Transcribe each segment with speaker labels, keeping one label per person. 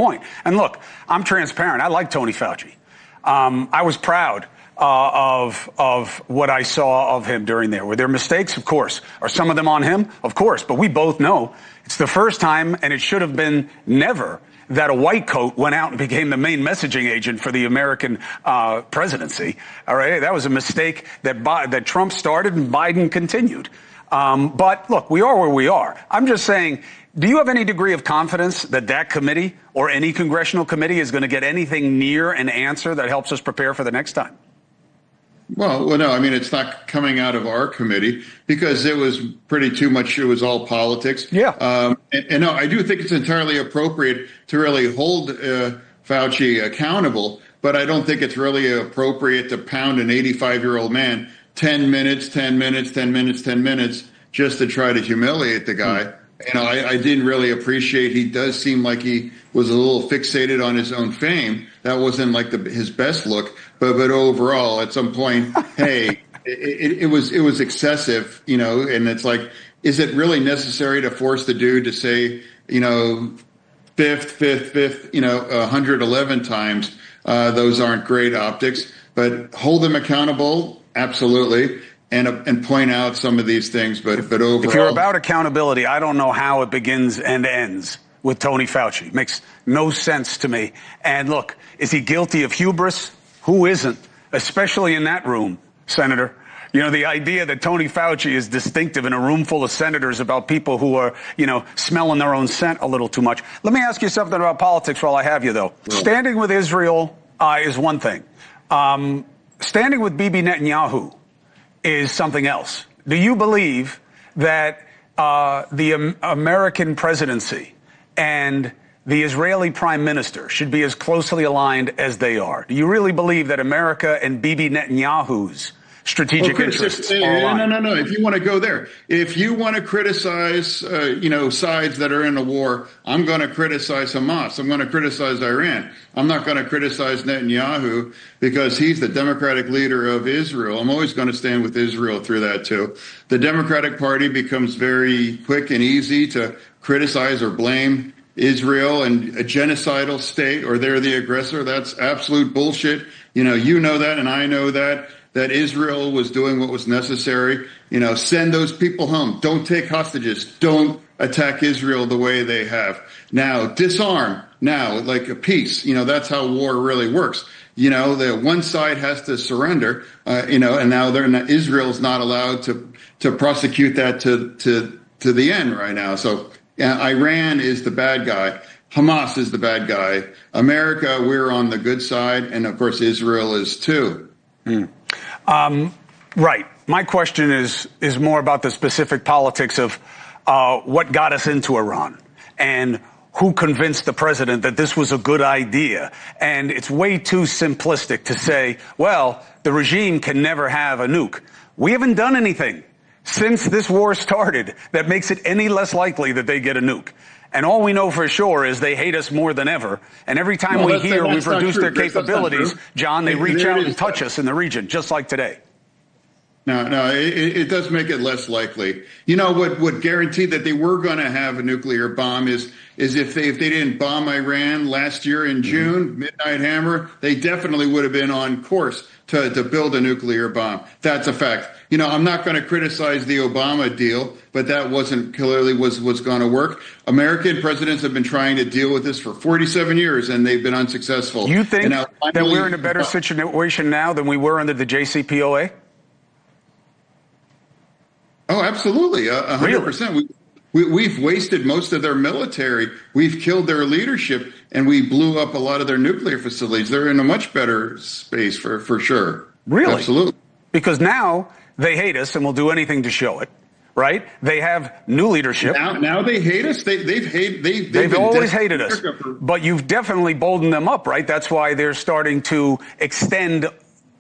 Speaker 1: point. And look, I'm transparent. I like Tony Fauci. I was proud of what I saw of him during there. Were there mistakes? Of course. Are some of them on him? Of course. But we both know it's the first time, and it should have been never, that a white coat went out and became the main messaging agent for the American presidency. All right, that was a mistake that Trump started and Biden continued. But look, we are where we are. I'm just saying, do you have any degree of confidence that that committee or any congressional committee is going to get anything near an answer that helps us prepare for the next time?
Speaker 2: Well, no, I mean, it's not coming out of our committee because it was it was all politics.
Speaker 1: Yeah.
Speaker 2: And no, I do think it's entirely appropriate to really hold Fauci accountable, but I don't think it's really appropriate to pound an 85-year-old man 10 minutes, 10 minutes, 10 minutes, 10 minutes just to try to humiliate the guy. You know, I didn't really appreciate, he does seem like he was a little fixated on his own fame. That wasn't like his best look, but overall at some point, hey, it was excessive, you know, and it's like, is it really necessary to force the dude to say, you know, fifth, you know, 111 times? Those aren't great optics, but hold them accountable. Absolutely. And point out some of these things, but overall,
Speaker 1: if you're about accountability, I don't know how it begins and ends with Tony Fauci. It makes no sense to me. And look, is he guilty of hubris? Who isn't? Especially in that room, Senator. You know, the idea that Tony Fauci is distinctive in a room full of senators about people who are, you know, smelling their own scent a little too much. Let me ask you something about politics while I have you, though. Sure. Standing with Israel is one thing. Standing with Bibi Netanyahu is something else. Do you believe that the American presidency and the Israeli prime minister should be as closely aligned as they are? Do you really believe that America and Bibi Netanyahu's strategic interests are aligned?
Speaker 2: No. If you want to go there, if you want to criticize, you know, sides that are in a war, I'm going to criticize Hamas. I'm going to criticize Iran. I'm not going to criticize Netanyahu because he's the Democratic leader of Israel. I'm always going to stand with Israel through that, too. The Democratic Party becomes very quick and easy to criticize or blame Israel and a genocidal state, or they're the aggressor. That's absolute bullshit. You know that, and I know that Israel was doing what was necessary. You know, send those people home. Don't take hostages. Don't attack Israel the way they have. Now, disarm. Now, like a peace. You know, that's how war really works. You know, the one side has to surrender, you know, and now Israel's not allowed to prosecute that to the end right now. So Iran is the bad guy. Hamas is the bad guy. America, we're on the good side. And, of course, Israel is too.
Speaker 1: Right. My question is more about the specific politics of what got us into Iran and who convinced the president that this was a good idea. And it's way too simplistic to say, well, the regime can never have a nuke. We haven't done anything since this war started that makes it any less likely that they get a nuke. And all we know for sure is they hate us more than ever. And every time we hear we've reduced their capabilities, John, they reach out and touch us in the region, just like today.
Speaker 2: No, it does make it less likely. You know, what guaranteed that they were going to have a nuclear bomb is if they didn't bomb Iran last year in June, Midnight Hammer, they definitely would have been on course to build a nuclear bomb. That's a fact. You know, I'm not going to criticize the Obama deal, but that wasn't clearly was going to work. American presidents have been trying to deal with this for 47 years, and they've been unsuccessful.
Speaker 1: You think that we're in a better situation now than we were under the JCPOA?
Speaker 2: Oh, absolutely. 100%. We've wasted most of their military. We've killed their leadership, and we blew up a lot of their nuclear facilities. They're in a much better space for sure.
Speaker 1: Really?
Speaker 2: Absolutely.
Speaker 1: Because now they hate us and will do anything to show it, right? They have new leadership.
Speaker 2: Now they hate us? They've
Speaker 1: always hated us. But you've definitely boldened them up, right? That's why they're starting to extend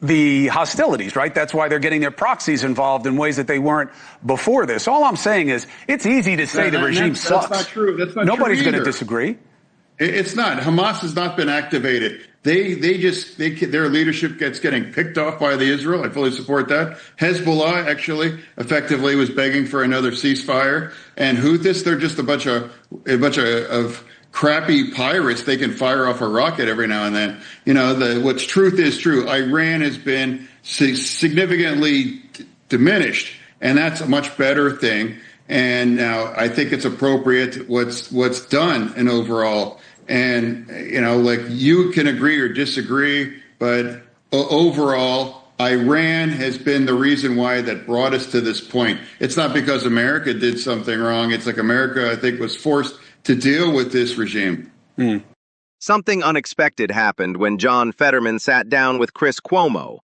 Speaker 1: the hostilities, right? That's why they're getting their proxies involved in ways that they weren't before this. All I'm saying is it's easy to say the regime sucks.
Speaker 2: That's not true. That's not
Speaker 1: Nobody's
Speaker 2: true
Speaker 1: going to disagree.
Speaker 2: It's not. Hamas has not been activated. Their leadership getting picked off by the Israel. I fully support that. Hezbollah actually effectively was begging for another ceasefire. And Houthis, they're just a bunch of crappy pirates, they can fire off a rocket every now and then. What's truth is true. Iran has been significantly diminished, and that's a much better thing. And now I think it's appropriate what's done in overall. And, like, you can agree or disagree, but overall, Iran has been the reason why that brought us to this point. It's not because America did something wrong. It's like America, I think, was forced to deal with this regime.
Speaker 3: Something unexpected happened when John Fetterman sat down with Chris Cuomo.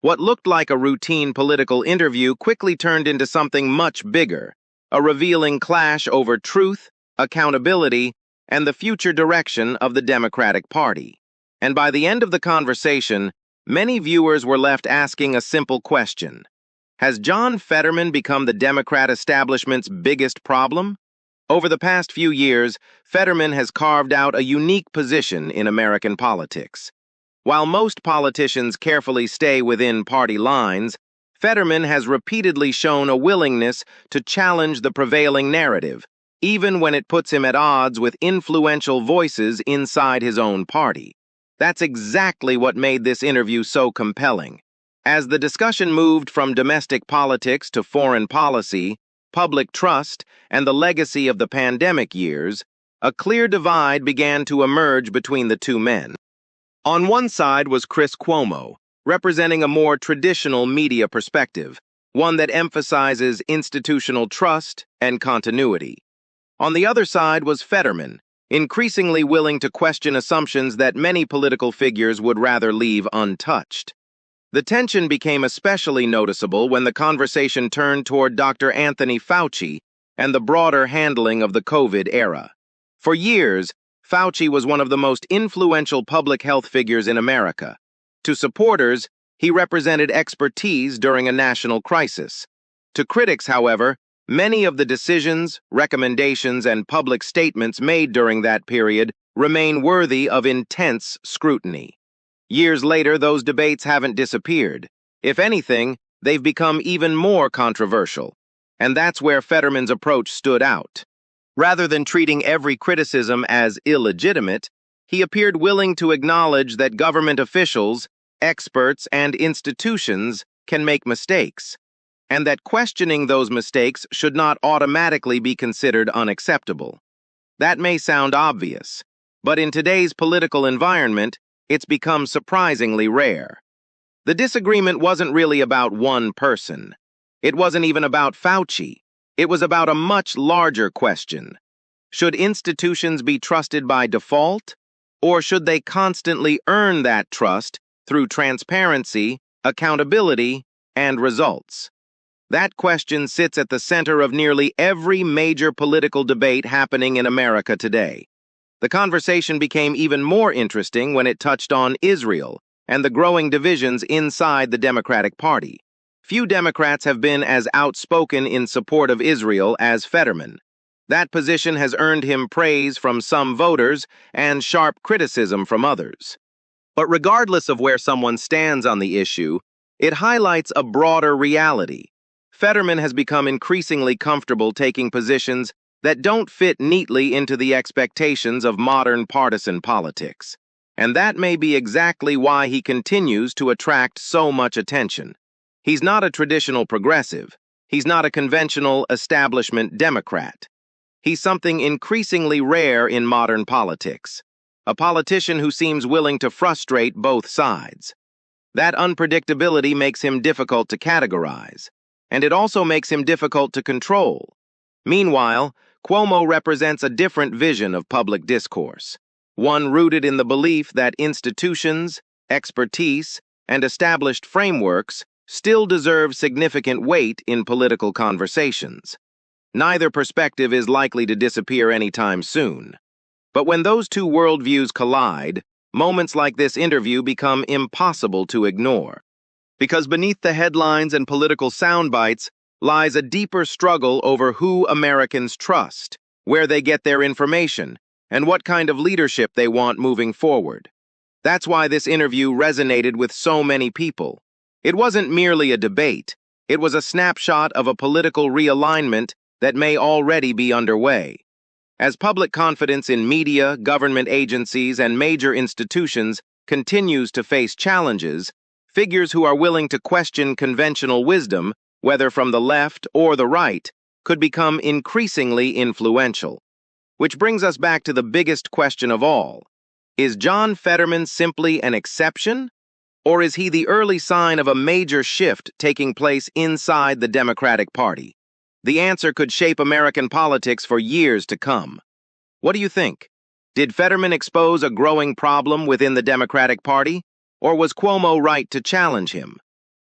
Speaker 3: What looked like a routine political interview quickly turned into something much bigger, a revealing clash over truth, accountability, and the future direction of the Democratic Party. And by the end of the conversation, many viewers were left asking a simple question. Has John Fetterman become the Democrat establishment's biggest problem? Over the past few years, Fetterman has carved out a unique position in American politics. While most politicians carefully stay within party lines, Fetterman has repeatedly shown a willingness to challenge the prevailing narrative, even when it puts him at odds with influential voices inside his own party. That's exactly what made this interview so compelling. As the discussion moved from domestic politics to foreign policy, public trust, and the legacy of the pandemic years, a clear divide began to emerge between the two men. On one side was Chris Cuomo, representing a more traditional media perspective, one that emphasizes institutional trust and continuity. On the other side was Fetterman, increasingly willing to question assumptions that many political figures would rather leave untouched. The tension became especially noticeable when the conversation turned toward Dr. Anthony Fauci and the broader handling of the COVID era. For years, Fauci was one of the most influential public health figures in America. To supporters, he represented expertise during a national crisis. To critics, however, many of the decisions, recommendations, and public statements made during that period remain worthy of intense scrutiny. Years later, those debates haven't disappeared. If anything, they've become even more controversial. And that's where Fetterman's approach stood out. Rather than treating every criticism as illegitimate, he appeared willing to acknowledge that government officials, experts, and institutions can make mistakes, and that questioning those mistakes should not automatically be considered unacceptable. That may sound obvious, but in today's political environment, it's become surprisingly rare. The disagreement wasn't really about one person. It wasn't even about Fauci. It was about a much larger question. Should institutions be trusted by default, or should they constantly earn that trust through transparency, accountability, and results? That question sits at the center of nearly every major political debate happening in America today. The conversation became even more interesting when it touched on Israel and the growing divisions inside the Democratic Party. Few Democrats have been as outspoken in support of Israel as Fetterman. That position has earned him praise from some voters and sharp criticism from others. But regardless of where someone stands on the issue, it highlights a broader reality. Fetterman has become increasingly comfortable taking positions that don't fit neatly into the expectations of modern partisan politics. And that may be exactly why he continues to attract so much attention. He's not a traditional progressive. He's not a conventional establishment Democrat. He's something increasingly rare in modern politics. A politician who seems willing to frustrate both sides. That unpredictability makes him difficult to categorize, and it also makes him difficult to control. Meanwhile, Cuomo represents a different vision of public discourse, one rooted in the belief that institutions, expertise, and established frameworks still deserve significant weight in political conversations. Neither perspective is likely to disappear anytime soon. But when those two worldviews collide, moments like this interview become impossible to ignore. Because beneath the headlines and political soundbites lies a deeper struggle over who Americans trust, where they get their information, and what kind of leadership they want moving forward. That's why this interview resonated with so many people. It wasn't merely a debate. It was a snapshot of a political realignment that may already be underway. As public confidence in media, government agencies, and major institutions continues to face challenges, figures who are willing to question conventional wisdom, whether from the left or the right, could become increasingly influential. Which brings us back to the biggest question of all. Is John Fetterman simply an exception? Or is he the early sign of a major shift taking place inside the Democratic Party? The answer could shape American politics for years to come. What do you think? Did Fetterman expose a growing problem within the Democratic Party? Or was Cuomo right to challenge him?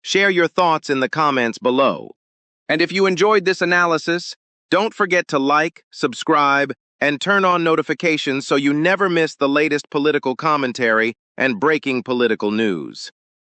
Speaker 3: Share your thoughts in the comments below. And if you enjoyed this analysis, don't forget to like, subscribe, and turn on notifications so you never miss the latest political commentary and breaking political news.